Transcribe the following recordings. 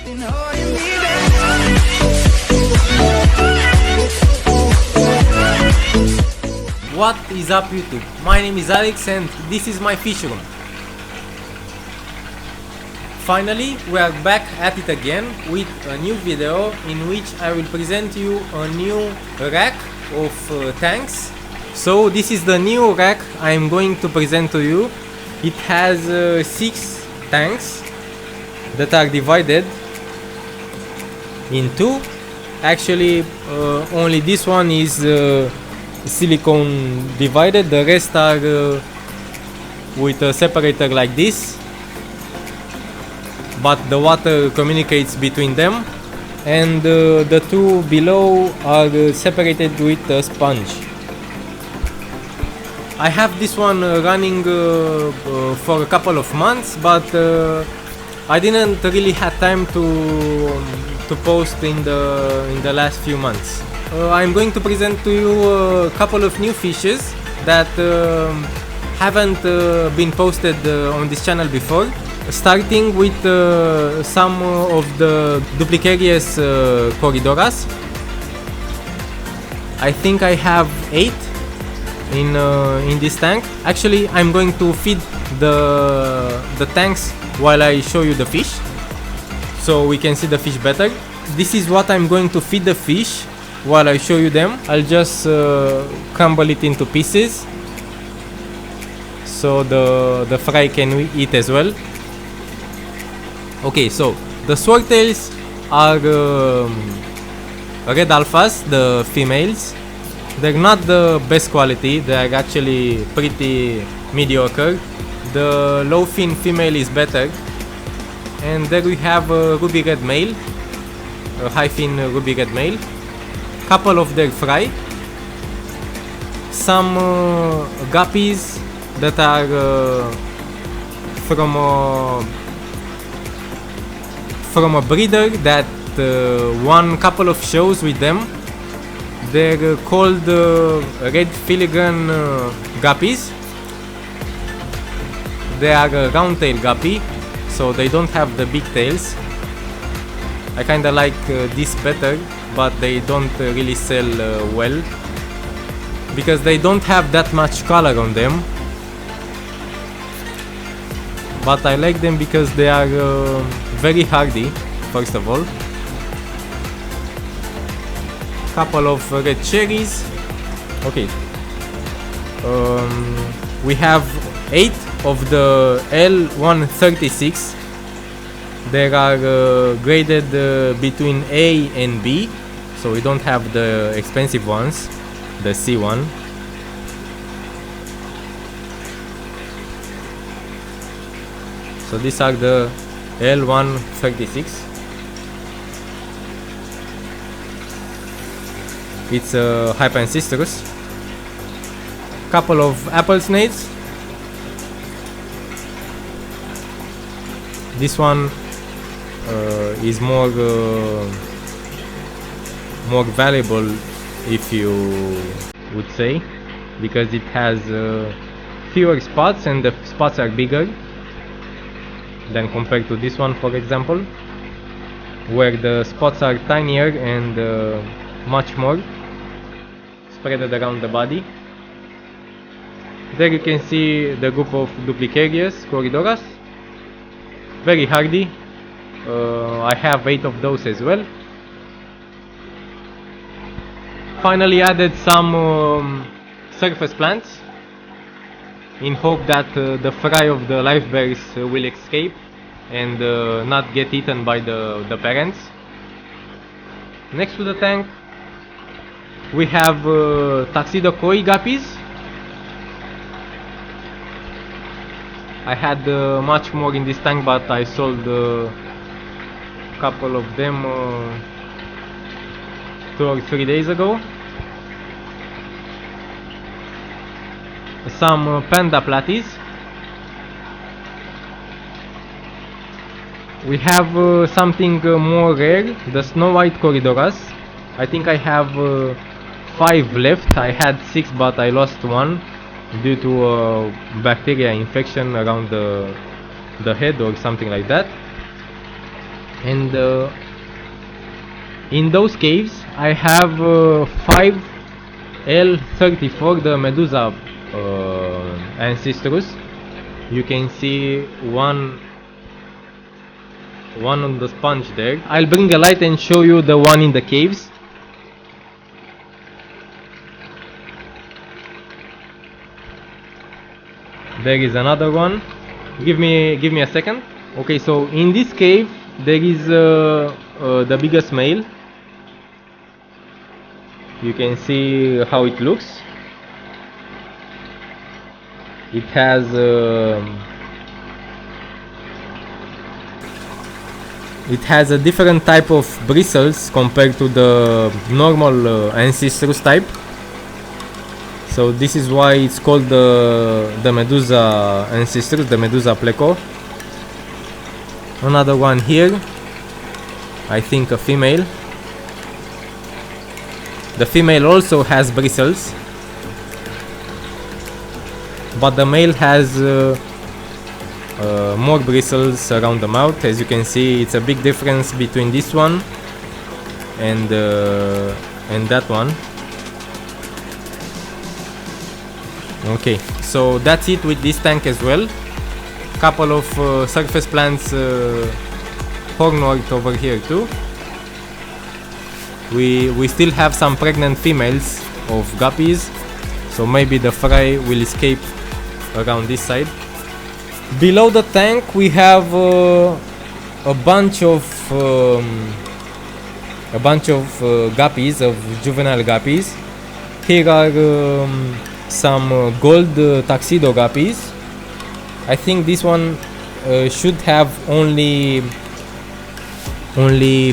What is up YouTube? My name is Alex and this is my fish room. Finally, we are back at it again with a new video in which I will present you a new rack of tanks. So this is the new rack I am going to present to you. It has 6 tanks that are divided in 2. Actually, only this one is silicone divided, the rest are with a separator like this, but the water communicates between them, and the 2 below are separated with a sponge. I have this one running for a couple of months, but I didn't really have time to post in the last few months. I'm going to present to you a couple of new fishes that haven't been posted on this channel before, starting with some of the Duplicarious Corydoras. I think I have 8 in this tank. Actually, I'm going to feed the tanks while I show you the fish, so we can see the fish better. This is what I'm going to feed the fish while I show you them. I'll just crumble it into pieces so the fry can eat as well. Okay, so the swordtails are red alphas, the females. They're not the best quality, they're actually pretty mediocre. The low fin female is better. And there we have a ruby red male, a high fin ruby red male. Couple of their fry, some guppies that are from a breeder that won couple of shows with them. They're called red filigrane guppies. They are a round tail guppy, so they don't have the big tails. I kinda like this better, but they don't really sell well because they don't have that much color on them. But I like them because they are very hardy, first of all. Couple of red cherries. Okay, we have 8 of the L136. They are graded between A and B, so we don't have the expensive ones, the C1. So these are the L136. It's a Hypancistrus. Couple of apple snakes. This one is more valuable, if you would say, because it has fewer spots and the spots are bigger than compared to this one, for example, where the spots are tinier and much more spread around the body. There you can see the group of Duplicarious Corydoras, very hardy. I have 8 of those as well. Finally added some surface plants in hope that the fry of the Livebears will escape and not get eaten by the parents. Next to the tank we have Tuxedo Koi guppies. I had much more in this tank, but I sold a couple of them 2 or 3 days ago. Some panda platies. We have something more rare, the snow white Corydoras. I think I have 5 left. I had 6 but I lost 1 due to a bacteria infection around the head or something like that. And in those caves I have 5L34, the Medusa Ancistrus. You can see one on the sponge there. I'll bring a light and show you the one in the caves. There is another one. Give me a second. Okay, so in this cave there is the biggest male. You can see how it looks. It has a different type of bristles compared to the normal Ancistrus type. So this is why it's called the Medusa Ancistrus, the Medusa Pleco. Another one here, I think a female. The female also has bristles, but the male has more bristles around the mouth. As you can see, it's a big difference between this one and that one. Okay, so that's it with this tank as well. Couple of surface plants, hornwort over here too. We still have some pregnant females of guppies, so maybe the fry will escape around this side. Below the tank we have a bunch of guppies, of juvenile guppies. Here are some gold tuxedo guppies. I think this one should have only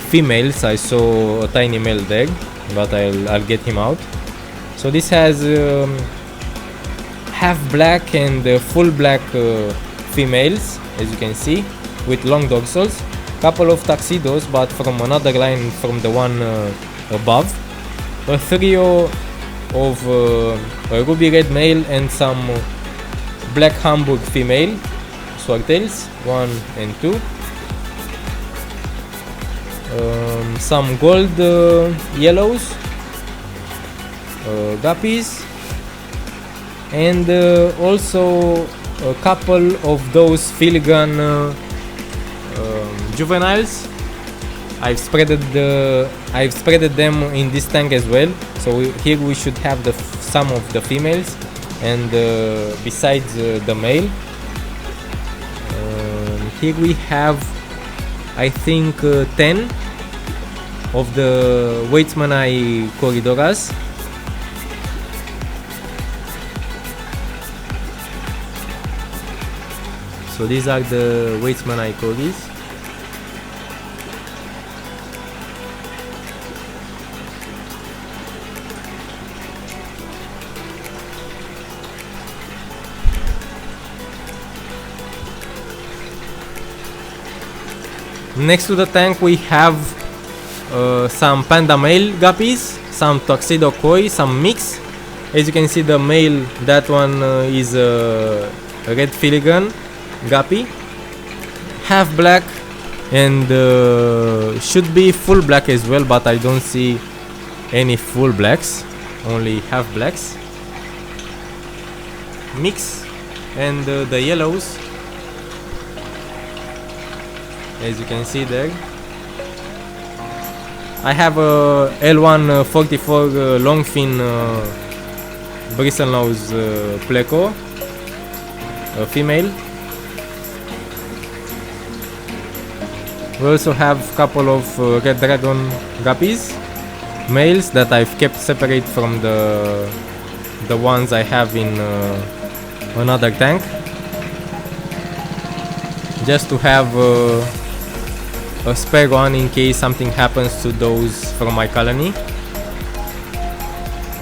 females. I saw a tiny male there, but I'll get him out. So this has half black and full black females, as you can see, with long dorsals. Couple of tuxedos, but from another line, from the one above. A trio of a ruby red male and some black Hamburg female swordtails, 1 and 2. Some gold yellows guppies, and also a couple of those filigrane juveniles. I've spreaded them in this tank as well. So here we should have some of the females, and besides the male. Here we have, I think, 10 of the Waitsmani Corydoras. So these are the Waitsmani Corys. Next to the tank we have some panda male guppies, some tuxedo koi, some mix. As you can see, the male, that one is a red filigrane guppy, half black, and should be full black as well, but I don't see any full blacks, only half blacks. Mix, and the yellows, as you can see there. I have a L144 long fin bristle nose pleco, a female. We also have a couple of red dragon guppies, males, that I've kept separate from the ones I have in another tank, just to have a spare one in case something happens to those from my colony.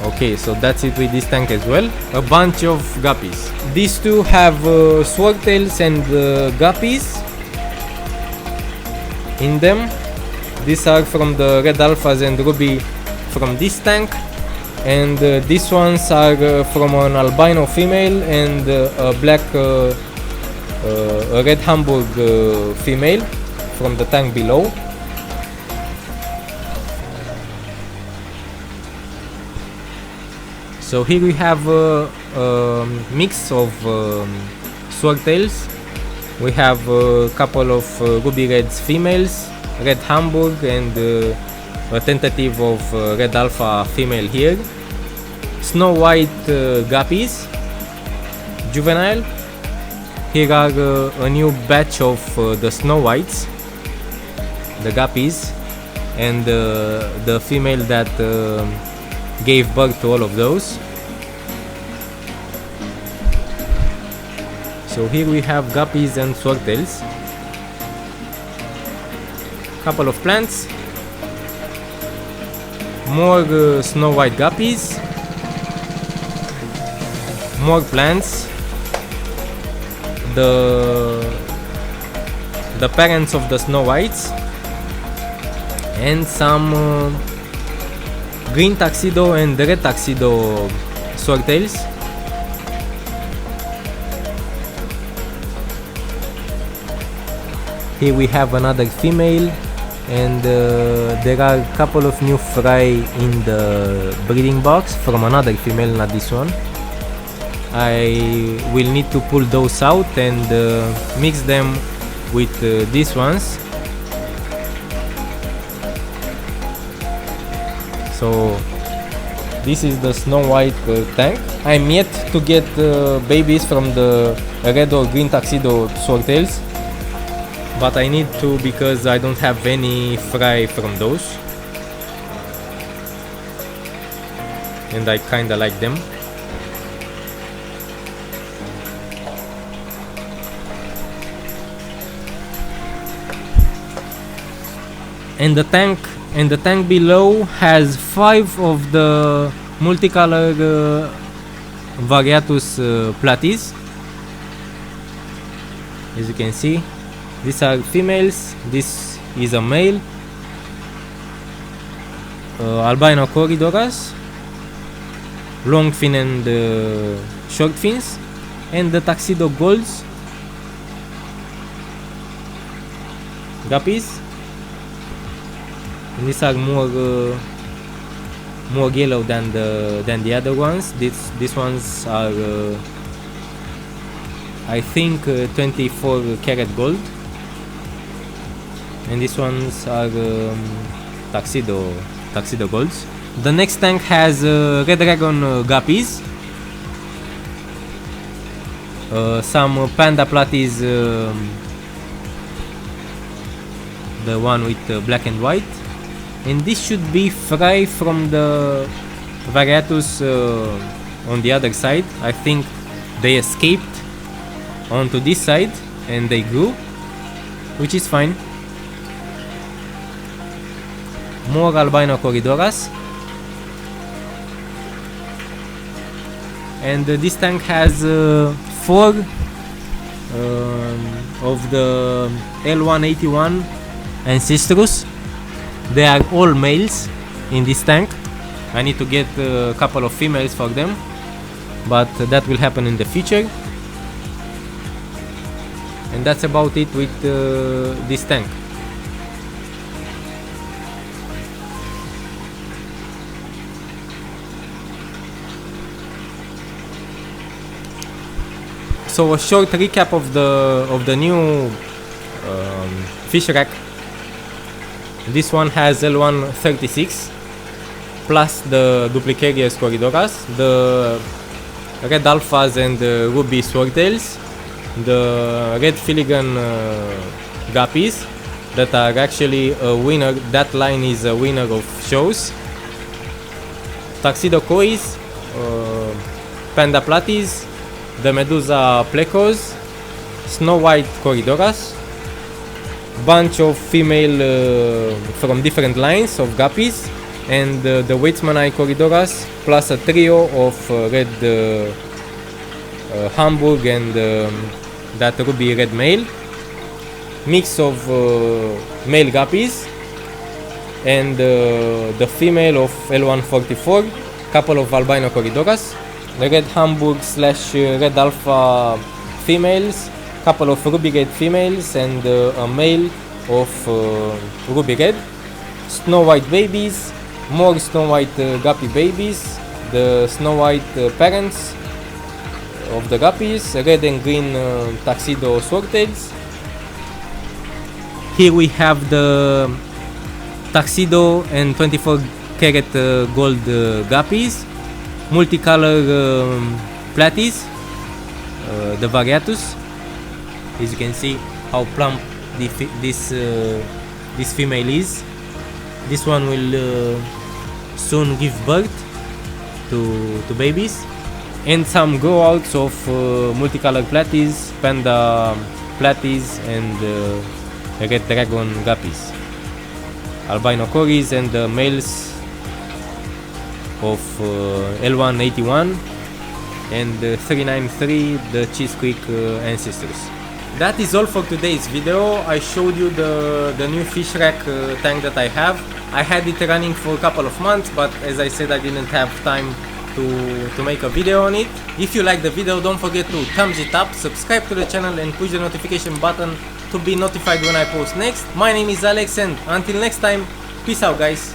Okay, so that's it with this tank as well. A bunch of guppies. These two have swordtails and guppies in them. These are from the red alphas and ruby from this tank, and these ones are from an albino female and a black a red Hamburg female from the tank below. So here we have a mix of swordtails. We have a couple of ruby reds females, red Hamburg, and a tentative of red alpha female here. Snow white guppies, juvenile. Here are a new batch of the snow whites, the guppies, and the female that gave birth to all of those. So here we have guppies and swordtails. Couple of plants, more snow white guppies, more plants, the parents of the snow whites, and some green tuxedo and red tuxedo swordtails. Here we have another female, and there are a couple of new fry in the breeding box from another female, not this one. I will need to pull those out and mix them with these ones. So this is the snow white tank. I'm yet to get babies from the red or green tuxedo swordtails, but I need to because I don't have any fry from those, and I kinda like them. And the tank below has 5 of the multicolored varieties platies. As you can see, these are females, this is a male, albino Corydoras, long fin and short fins, and the tuxedo golds, guppies. And these are more yellow than the other ones. These ones are I think 24 karat gold, and these ones are tuxedo golds. The next tank has red dragon guppies, some panda platies, the one with black and white, and this should be fry from the varieties on the other side. I think they escaped onto this side and they grew, which is fine. More albino Corydoras, and this tank has 4 of the L181 ancestors. They are all males in this tank. I need to get a couple of females for them, but that will happen in the future. And that's about it with this tank. So a short recap of the new fish rack. This one has L136 plus the duplicarious Corydoras, the red alphas and ruby swordtails, the red filigrane guppies that are actually a winner. That line is a winner of shows. Tuxedo kois, panda platies, the medusa Plecos, snow white Corydoras, bunch of female from different lines of guppies, and the Waitsmanni Corydoras, plus a trio of red Hamburg and that ruby red male, mix of male guppies, and the female of L144, couple of albino Corydoras, the red Hamburg / red alpha females, couple of ruby red females, and a male of ruby red, snow white babies, more snow white guppy babies, the snow white parents of the guppies, red and green tuxedo swordtails. Here we have the tuxedo and 24 karat gold guppies, multicolor platies, the varieties. As you can see how plump this female is. This one will soon give birth to babies, and some grow outs of multicolored platies, panda platies, and red dragon guppies, albino cories, and the males of L181 and 393, the Cheese Creek ancestors. That is all for today's video. I showed you the new fish rack tank that I have. I had it running for a couple of months, but as I said, I didn't have time to make a video on it. If you like the video, don't forget to thumbs it up, subscribe to the channel, and push the notification button to be notified when I post next. My name is Alex, and until next time, peace out guys.